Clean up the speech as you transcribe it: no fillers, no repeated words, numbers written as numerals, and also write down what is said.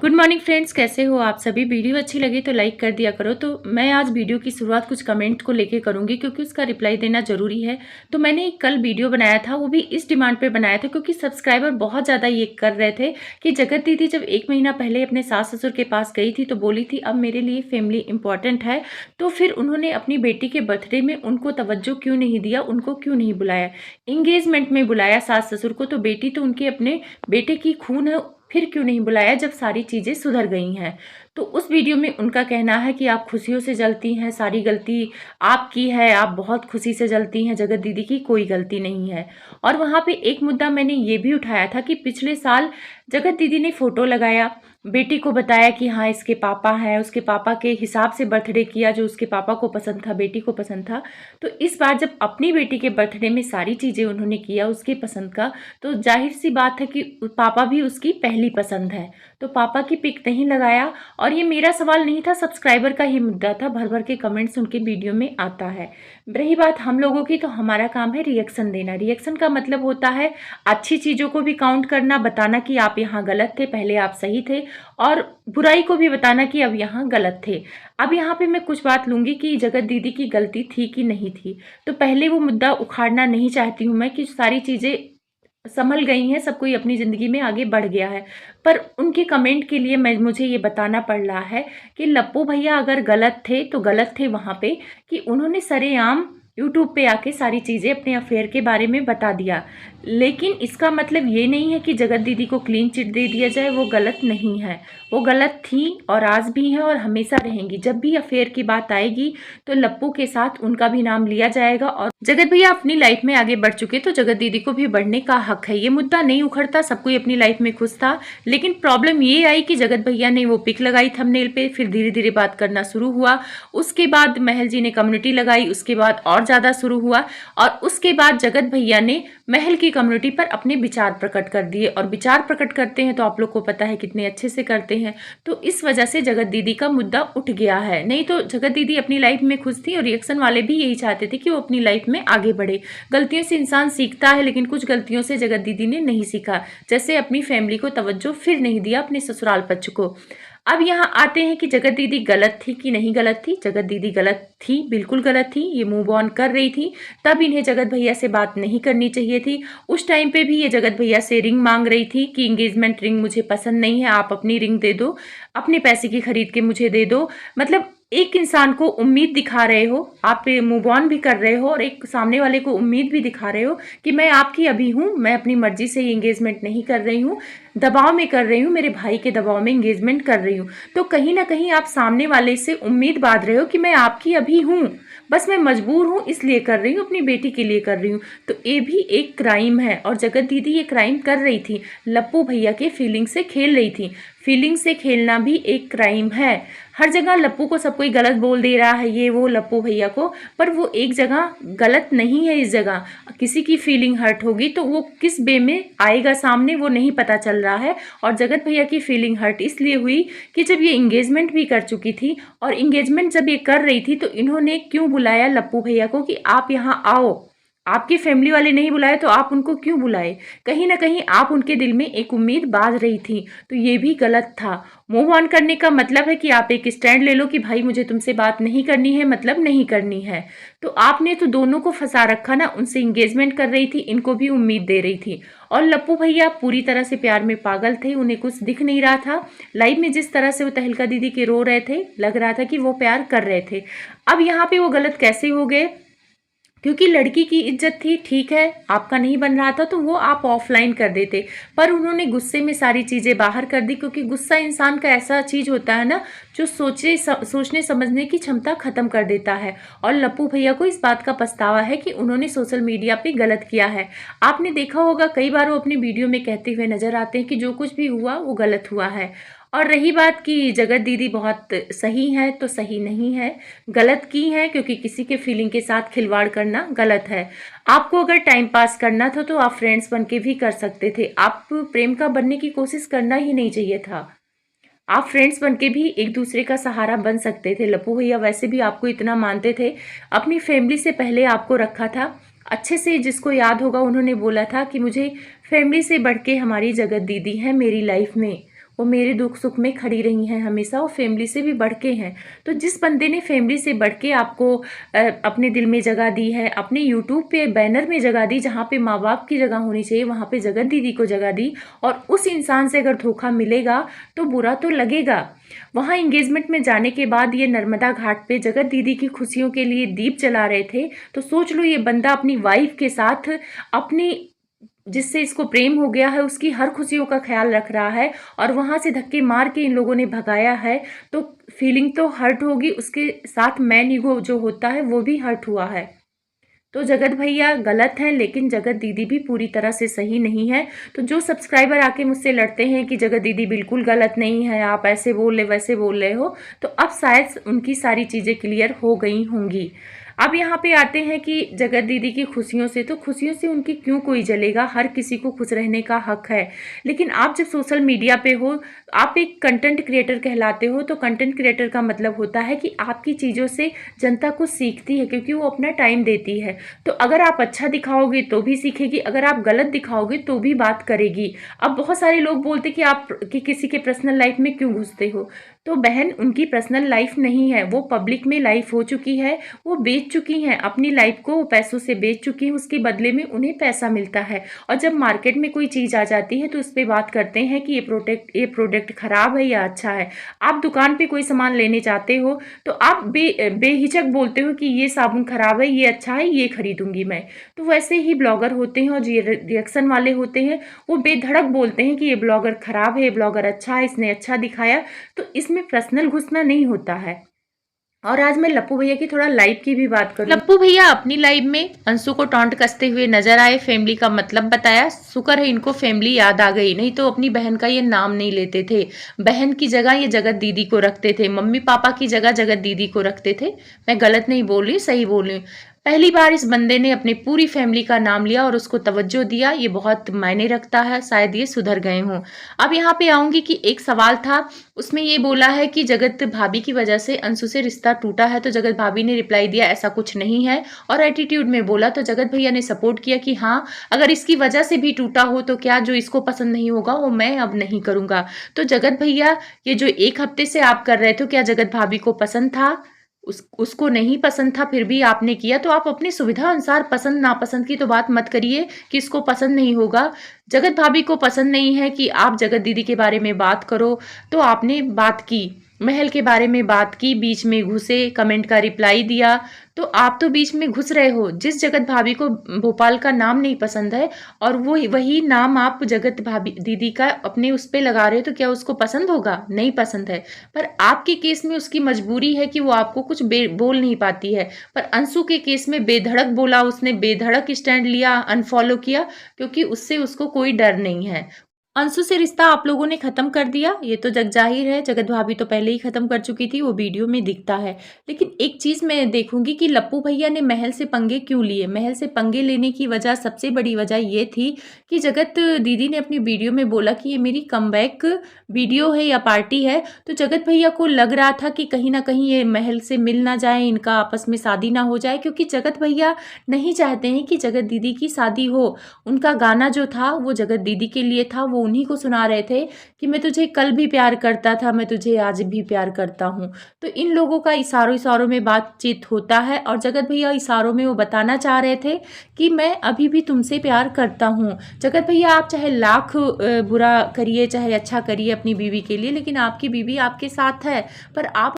Good morning friends, कैसे हो आप सभी। वीडियो अच्छी लगी तो लाइक कर दिया करो। तो मैं आज वीडियो की शुरुआत कुछ कमेंट को लेके करूंगी क्योंकि उसका रिप्लाई देना जरूरी है। तो मैंने एक कल वीडियो बनाया था, वो भी इस डिमांड पे बनाया था क्योंकि सब्सक्राइबर बहुत ज़्यादा ये कर रहे थे कि जगत दीदी जब 1 महीना पहले अपने सास ससुर के पास गई थी तो बोली थी अब मेरे लिए फैमिली इंपॉर्टेंट है, तो फिर उन्होंने अपनी बेटी के बर्थडे में उनको तवज्जो क्यों नहीं दिया, उनको क्यों नहीं बुलाया, इंगेजमेंट में बुलाया सास ससुर को। तो बेटी तो उनके अपने बेटे की खून है, फिर क्यों नहीं बुलाया जब सारी चीज़ें सुधर गई हैं। तो उस वीडियो में उनका कहना है कि आप खुशियों से जलती हैं, सारी गलती आपकी है, आप बहुत खुशी से जलती हैं, जगत दीदी की कोई गलती नहीं है। और वहाँ पे एक मुद्दा मैंने ये भी उठाया था कि पिछले साल जगत दीदी ने फ़ोटो लगाया, बेटी को बताया कि हाँ इसके पापा हैं, उसके पापा के हिसाब से बर्थडे किया जो उसके पापा को पसंद था, बेटी को पसंद था। तो इस बार जब अपनी बेटी के बर्थडे में सारी चीज़ें उन्होंने किया उसके पसंद का, तो जाहिर सी बात है कि पापा भी उसकी पहली पसंद है, तो पापा की पिक नहीं लगाया। और ये मेरा सवाल नहीं था, सब्सक्राइबर का ही मुद्दा था, भर भर के कमेंट्स उनके वीडियो में आता है। रही बात हम लोगों की, तो हमारा काम है रिएक्शन देना। रिएक्शन का मतलब होता है अच्छी चीज़ों को भी काउंट करना, बताना कि आप यहाँ गलत थे, पहले आप सही थे, और बुराई को भी बताना कि अब यहाँ गलत थे। अब यहाँ पे मैं कुछ बात लूँगी कि जगत दीदी की गलती थी कि नहीं थी। तो पहले वो मुद्दा उखाड़ना नहीं चाहती हूँ मैं कि सारी चीज़ें संभल गई हैं, सब कोई अपनी ज़िंदगी में आगे बढ़ गया है। पर उनके कमेंट के लिए मुझे ये बताना पड़ रहा है कि लप्पू भैया अगर गलत थे तो गलत थे वहाँ पे कि उन्होंने सरेआम यूट्यूब पे आके सारी चीज़ें अपने अफेयर के बारे में बता दिया। लेकिन इसका मतलब ये नहीं है कि जगत दीदी को क्लीन चिट दे दिया जाए, वो गलत नहीं है। वो गलत थी और आज भी है और हमेशा रहेंगी। जब भी अफेयर की बात आएगी तो लप्पू के साथ उनका भी नाम लिया जाएगा। और जगत भैया अपनी लाइफ में आगे बढ़ चुके तो जगत दीदी को भी बढ़ने का हक है। ये मुद्दा नहीं उखड़ता, सब कोई अपनी लाइफ में खुश था। लेकिन प्रॉब्लम ये आई कि जगत भैया ने वो पिक लगाई थंबनेल पे, फिर धीरे धीरे बात करना शुरू हुआ। उसके बाद महल जी ने कम्युनिटी लगाई, उसके बाद और ज़्यादा शुरू हुआ। और उसके बाद जगत भैया ने महल की कम्युनिटी पर अपने विचार प्रकट कर दिए। और विचार प्रकट करते हैं तो आप लोग को पता है कितने अच्छे से करते हैं। तो इस वजह से जगत दीदी का मुद्दा उठ गया है। नहीं तो जगत दीदी अपनी लाइफ में खुश थी और रिएक्शन वाले भी यही चाहते थे कि वो अपनी लाइफ में आगे बढ़े। गलतियों से इंसान सीखता है, लेकिन कुछ गलतियों से जगत दीदी ने नहीं सीखा, जैसे अपनी फैमिली को तवज्जो फिर नहीं दिया, अपने ससुराल पक्ष को। अब यहाँ आते हैं कि जगत दीदी गलत थी कि नहीं गलत थी। जगत दीदी गलत थी, बिल्कुल गलत थी। ये मूव ऑन कर रही थी, तब इन्हें जगत भैया से बात नहीं करनी चाहिए थी। उस टाइम पे भी ये जगत भैया से रिंग मांग रही थी कि इंगेजमेंट रिंग मुझे पसंद नहीं है, आप अपनी रिंग दे दो, अपने पैसे की खरीद के मुझे दे दो। मतलब एक इंसान को उम्मीद दिखा रहे हो, आप मूव ऑन भी कर रहे हो, और एक सामने वाले को उम्मीद भी दिखा रहे हो कि मैं आपकी अभी हूँ, मैं अपनी मर्जी से एंगेजमेंट नहीं कर रही हूँ, दबाव में कर रही हूँ, मेरे भाई के दबाव में एंगेजमेंट कर रही हूँ। तो कहीं ना कहीं आप सामने वाले से उम्मीद बांध रहे हो कि मैं आपकी अभी हूँ, बस मैं मजबूर हूँ इसलिए कर रही हूँ, अपनी बेटी के लिए कर रही हूँ। तो ये भी एक क्राइम है, और जगत दीदी ये क्राइम कर रही थी, लप्पू भैया के फीलिंग से खेल रही थी। फीलिंग से खेलना भी एक क्राइम है। हर जगह लप्पू को सब कोई गलत बोल दे रहा है, ये वो लप्पू भैया को, पर वो एक जगह गलत नहीं है। इस जगह किसी की फीलिंग हर्ट होगी तो वो किस वे में आएगा सामने, वो नहीं पता चल रहा है। और जगत भैया की फीलिंग हर्ट इसलिए हुई कि जब ये इंगेजमेंट भी कर चुकी थी, और इंगेजमेंट जब ये कर रही थी तो इन्होंने क्यों बुलाया लप्पू भैया को कि आप यहाँ आओ। आपकी फैमिली वाले नहीं बुलाए तो आप उनको क्यों बुलाए। कहीं ना कहीं आप उनके दिल में एक उम्मीद बांध रही थी, तो ये भी गलत था। मूव ऑन करने का मतलब है कि आप एक स्टैंड ले लो कि भाई मुझे तुमसे बात नहीं करनी है, मतलब नहीं करनी है। तो आपने तो दोनों को फंसा रखा ना, उनसे इंगेजमेंट कर रही थी, इनको भी उम्मीद दे रही थी। और लप्पू भैया पूरी तरह से प्यार में पागल थे, उन्हें कुछ दिख नहीं रहा था। लाइव में जिस तरह से वो तहलका दीदी के रो रहे थे, लग रहा था कि वो प्यार कर रहे थे। अब यहाँ पे वो गलत कैसे हो गए, क्योंकि लड़की की इज्जत थी, ठीक है, आपका नहीं बन रहा था तो वो आप ऑफलाइन कर देते, पर उन्होंने गुस्से में सारी चीज़ें बाहर कर दी। क्योंकि गुस्सा इंसान का ऐसा चीज़ होता है ना, जो सोचने समझने की क्षमता ख़त्म कर देता है। और लप्पू भैया को इस बात का पछतावा है कि उन्होंने सोशल मीडिया पे गलत किया है। आपने देखा होगा कई बार वो अपनी वीडियो में कहते हुए नजर आते हैं कि जो कुछ भी हुआ वो गलत हुआ है। और रही बात कि जगत दीदी बहुत सही है, तो सही नहीं है, गलत की है, क्योंकि किसी के फीलिंग के साथ खिलवाड़ करना गलत है। आपको अगर टाइम पास करना था तो आप फ्रेंड्स बन के भी कर सकते थे, आप प्रेम का बनने की कोशिश करना ही नहीं चाहिए था। आप फ्रेंड्स बन के भी एक दूसरे का सहारा बन सकते थे। लप्पू भैया वैसे भी आपको इतना मानते थे, अपनी फैमिली से पहले आपको रखा था अच्छे से। जिसको याद होगा उन्होंने बोला था कि मुझे फैमिली से बढ़ के हमारी जगत दीदी है मेरी लाइफ में। वो मेरे दुख सुख में खड़ी रही हैं हमेशा, वो फैमिली से भी बढ़ के हैं। तो जिस बंदे ने फैमिली से बढ़ के आपको अपने दिल में जगह दी है, अपने यूट्यूब पे बैनर में जगह दी, जहाँ पे माँ बाप की जगह होनी चाहिए वहाँ पे जगत दीदी को जगह दी, और उस इंसान से अगर धोखा मिलेगा तो बुरा तो लगेगा। वहाँ एंगेजमेंट में जाने के बाद ये नर्मदा घाट पे जगत दीदी की खुशियों के लिए दीप जला रहे थे। तो सोच लो, ये बंदा अपनी वाइफ के साथ, अपनी जिससे इसको प्रेम हो गया है, उसकी हर खुशियों का ख्याल रख रहा है, और वहाँ से धक्के मार के इन लोगों ने भगाया है। तो फीलिंग तो हर्ट होगी, उसके साथ मैन ईगो जो होता है वो भी हर्ट हुआ है। तो जगत भैया गलत हैं, लेकिन जगत दीदी भी पूरी तरह से सही नहीं है। तो जो सब्सक्राइबर आके मुझसे लड़ते हैं कि जगत दीदी बिल्कुल गलत नहीं है, आप ऐसे बोल रहे वैसे बोल रहे हो, तो अब शायद उनकी सारी चीज़ें क्लियर हो गई होंगी। अब यहाँ पे आते हैं कि जगत दीदी की खुशियों से, तो खुशियों से उनकी क्यों कोई जलेगा, हर किसी को खुश रहने का हक है। लेकिन आप जब सोशल मीडिया पे हो, आप एक कंटेंट क्रिएटर कहलाते हो, तो कंटेंट क्रिएटर का मतलब होता है कि आपकी चीज़ों से जनता कुछ सीखती है, क्योंकि वो अपना टाइम देती है। तो अगर आप अच्छा दिखाओगे तो भी सीखेगी, अगर आप गलत दिखाओगे तो भी बात करेगी। अब बहुत सारे लोग बोलते कि आप कि किसी के पर्सनल लाइफ में क्यों घुसते हो, तो बहन उनकी पर्सनल लाइफ नहीं है, वो पब्लिक में लाइफ हो चुकी है, वो बेच चुकी हैं अपनी लाइफ को, वो पैसों से बेच चुकी हैं, उसके बदले में उन्हें पैसा मिलता है। और जब मार्केट में कोई चीज़ आ जाती है तो उस पर बात करते हैं कि ये प्रोडक्ट खराब है या अच्छा है। आप दुकान पे कोई सामान लेने जाते हो तो आप बेहिचक बोलते हो कि ये साबुन खराब है, ये अच्छा है, ये खरीदूंगी मैं। तो वैसे ही ब्लॉगर होते हैं और जो रिएक्शन वाले होते हैं वो बेधड़क बोलते हैं कि ये ब्लॉगर खराब है, ये ब्लॉगर अच्छा है, इसने अच्छा दिखाया। तो इसमें पर्सनल घुसना नहीं होता है। और आज मैं लप्पू भैया की थोड़ा लाइव की भी बात करूं। लप्पू भैया अपनी लाइव में अंशु को टॉन्ट कसते हुए नजर आए, फैमिली का मतलब बताया। शुक्र है इनको फैमिली याद आ गई, नहीं तो अपनी बहन का ये नाम नहीं लेते थे। बहन की जगह ये जगत दीदी को रखते थे, मम्मी पापा की जगह जगत दीदी को रखते थे। मैं गलत नहीं बोल रही, सही बोल रही हूँ। पहली बार इस बंदे ने अपनी पूरी फैमिली का नाम लिया और उसको तवज्जो दिया, ये बहुत मायने रखता है। शायद ये सुधर गए हों। अब यहाँ पे आऊंगी कि एक सवाल था, उसमें ये बोला है कि जगत भाभी की वजह से अंशु से रिश्ता टूटा है। तो जगत भाभी ने रिप्लाई दिया ऐसा कुछ नहीं है, और एटीट्यूड में बोला। तो जगत भैया ने सपोर्ट किया कि हाँ, अगर इसकी वजह से भी टूटा हो तो क्या, जो इसको पसंद नहीं होगा वो मैं अब नहीं करूंगा। तो जगत भैया, ये जो एक हफ्ते से आप कर रहे थे, क्या जगत भाभी को पसंद था? उसको नहीं पसंद था फिर भी आपने किया। तो आप अपनी सुविधा अनुसार पसंद नापसंद की तो बात मत करिए कि इसको पसंद नहीं होगा। जगत भाभी को पसंद नहीं है कि आप जगत दीदी के बारे में बात करो, तो आपने बात की, महल के बारे में बात की, बीच में घुसे, कमेंट का रिप्लाई दिया। तो आप तो बीच में घुस रहे हो। जिस जगत भाभी को भोपाल का नाम नहीं पसंद है और वो वही नाम आप जगत भाभी दीदी का अपने उस पे लगा रहे हो, तो क्या उसको पसंद होगा? नहीं पसंद है। पर आपके केस में उसकी मजबूरी है कि वो आपको कुछ बोल नहीं पाती है। पर अंशु के केस में बेधड़क बोला, उसने बेधड़क स्टैंड लिया, अनफॉलो किया, क्योंकि उससे उसको कोई डर नहीं है। अंशु से रिश्ता आप लोगों ने खत्म कर दिया, ये तो जग जाहिर है। जगत भाभी तो पहले ही खत्म कर चुकी थी, वो वीडियो में दिखता है। लेकिन एक चीज मैं देखूंगी कि लप्पू भैया ने महल से पंगे क्यों लिए। महल से पंगे लेने की वजह, सबसे बड़ी वजह ये थी कि जगत दीदी ने अपनी वीडियो में बोला कि ये मेरी कमबैक वीडियो है या पार्टी है। तो जगत भैया को लग रहा था कि कहीं ना कहीं ये महल से मिल ना जाए, इनका आपस में शादी ना हो जाए, क्योंकि जगत भैया नहीं चाहते हैं कि जगत दीदी की शादी हो। उनका गाना जो था वो जगत दीदी के लिए था, वो उन्हीं को सुना रहे थे कि मैं तुझे कल भी प्यार करता था, मैं तुझे आज भी प्यार करता हूँ। तो इन लोगों का इशारों इशारों में बातचीत होता है, और जगत भैया इशारों में वो बताना चाह रहे थे कि मैं अभी भी तुमसे प्यार करता हूँ। जगत भैया, आप चाहे लाख बुरा करिए चाहे अच्छा करिए अपनी बीवी के लिए, लेकिन आपकी बीवी आपके साथ है। पर आप